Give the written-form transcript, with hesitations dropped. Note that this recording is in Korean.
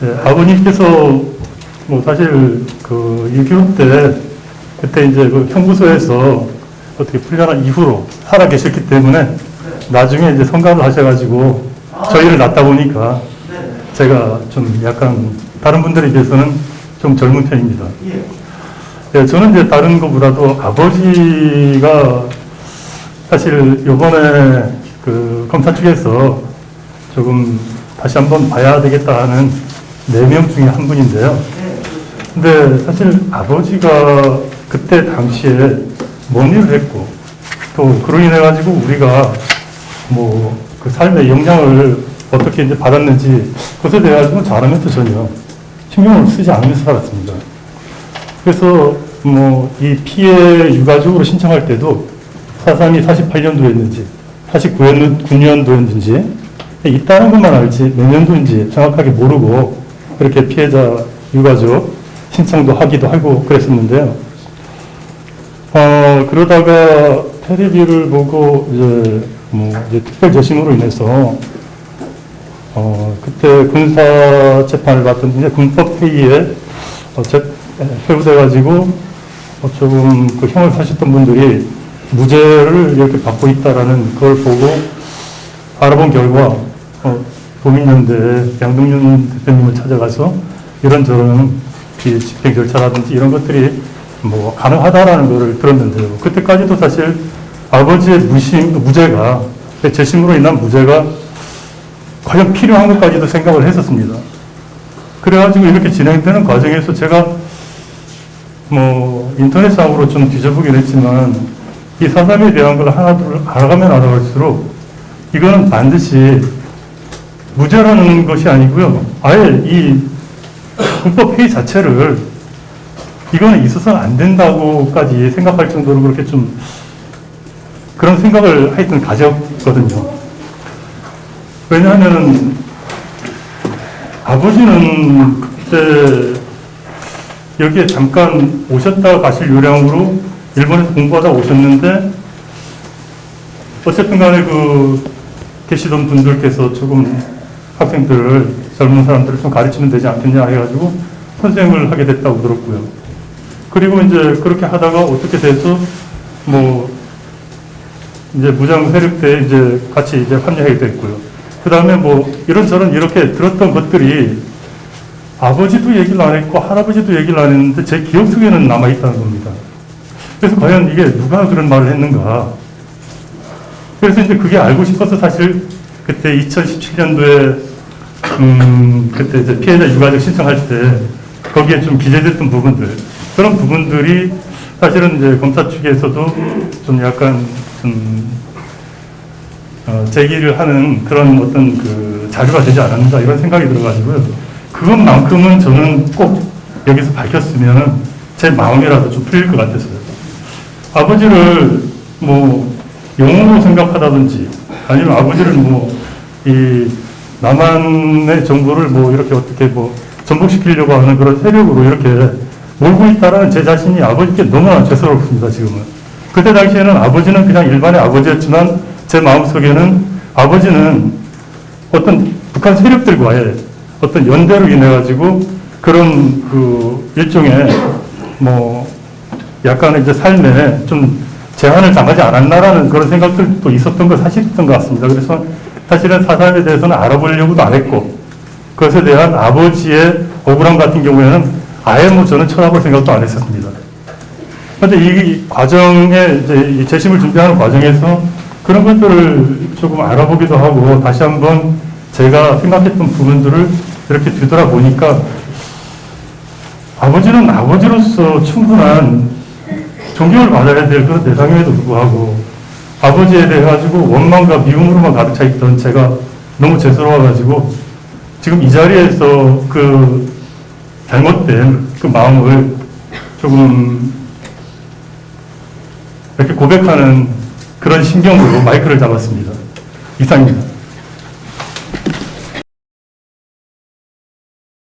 네, 아버님께서 뭐 사실 그 6.25 때 그때 이제 그 형부소에서 어떻게 풀려난 이후로 살아 계셨기 때문에 나중에 이제 성가를 하셔가지고 저희를 낳다 보니까 제가 좀 약간 다른 분들에 비해서는 좀 젊은 편입니다. 예, 저는 이제 다른 것보다도 아버지가 사실 요번에 그 검사 측에서 조금 다시 한번 봐야 되겠다 하는 4명 중에 한 분인데요. 근데 사실 아버지가 그때 당시에 뭔 일을 했고 또 그로 인해 가지고 우리가 뭐 그 삶의 영향을 어떻게 이제 받았는지 그것에 대해 가지고 잘하면서 전혀 신경을 쓰지 않으면서 살았습니다. 그래서 뭐 이 피해 유가족으로 신청할 때도 사상이 48년도였는지 49년도였는지 있다는 것만 알지 몇 년도인지 정확하게 모르고 그렇게 피해자 유가족 신청도 하기도 하고 그랬었는데요. 그러다가 텔레비를 보고 이제 특별 재심으로 인해서 그때 군사 재판을 받던 이제 군법 회의에 회부돼가지고 조금 그 형을 사셨던 분들이 무죄를 이렇게 받고 있다라는 걸 보고 알아본 결과 도민연대 양동윤 대표님을 찾아가서 이런저런 집행 절차라든지 이런 것들이 뭐 가능하다라는 것을 들었는데요. 그때까지도 사실 아버지의 무죄가 재심으로 인한 무죄가 과연 필요한 것까지도 생각을 했었습니다. 그래가지고 이렇게 진행되는 과정에서 제가 뭐 인터넷상으로 좀 뒤져보긴 했지만 이 사삼에 대한 걸 하나둘 알아가면 알아갈수록 이거는 반드시 무죄라는 것이 아니고요. 아예 이 군법 회의 자체를 이거는 있어서는 안 된다고까지 생각할 정도로 그렇게 좀 그런 생각을 하여튼 가졌거든요. 왜냐하면 아버지는 그때 여기에 잠깐 오셨다 가실 요량으로 일본에서 공부하다 오셨는데 어쨌든 간에 그 계시던 분들께서 조금 학생들을 젊은 사람들을 좀 가르치면 되지 않겠냐 해가지고 선생을 하게 됐다고 들었고요. 그리고 이제 그렇게 하다가 어떻게 돼서 뭐 이제 무장 세력 때 이제 같이 이제 합류하게 됐고요. 그 다음에 뭐 이런저런 이렇게 들었던 것들이 아버지도 얘기를 안 했고 할아버지도 얘기를 안 했는데 제 기억 속에는 남아있다는 겁니다. 그래서 과연 이게 누가 그런 말을 했는가. 그래서 이제 그게 알고 싶어서 사실 그때 2017년도에 그때 이제 피해자 유가족 신청할 때 거기에 좀 기재됐던 부분들 그런 부분들이 사실은 이제 검사 측에서도 좀 약간 제기를 하는 그런 어떤 그 자료가 되지 않았는가 이런 생각이 들어가지고요. 그것만큼은 저는 꼭 여기서 밝혔으면 제 마음이라도 좀 풀릴 것 같았어요. 아버지를 뭐 영웅으로 생각하다든지 아니면 아버지를 뭐 이 남한의 정부를 뭐 이렇게 어떻게 뭐 전복시키려고 하는 그런 세력으로 이렇게 몰고 있다라는 제 자신이 아버지께 너무나 죄송스럽습니다, 지금은. 그때 당시에는 아버지는 그냥 일반의 아버지였지만 제 마음속에는 아버지는 어떤 북한 세력들과의 어떤 연대로 인해가지고 그런 그 일종의 뭐 약간의 이제 삶에 좀 제한을 당하지 않았나라는 그런 생각들도 있었던 거 사실이었던 것 같습니다. 그래서 사실은 사삼에 대해서는 알아보려고도 안 했고 그것에 대한 아버지의 억울함 같은 경우에는 아예 뭐 저는 쳐다볼 생각도 안 했었습니다. 그런데 이 과정에 이제 이 재심을 준비하는 과정에서 그런 것들을 조금 알아보기도 하고 다시 한번 제가 생각했던 부분들을 이렇게 뒤돌아보니까 아버지는 아버지로서 충분한 존경을 받아야 될 그런 대상임에도 불구하고 아버지에 대해 가지고 원망과 미움으로만 가득 차 있던 제가 너무 죄스러워가지고 지금 이 자리에서 그 잘못된 그 마음을 조금 이렇게 고백하는 그런 심경으로 마이크를 잡았습니다. 이상입니다.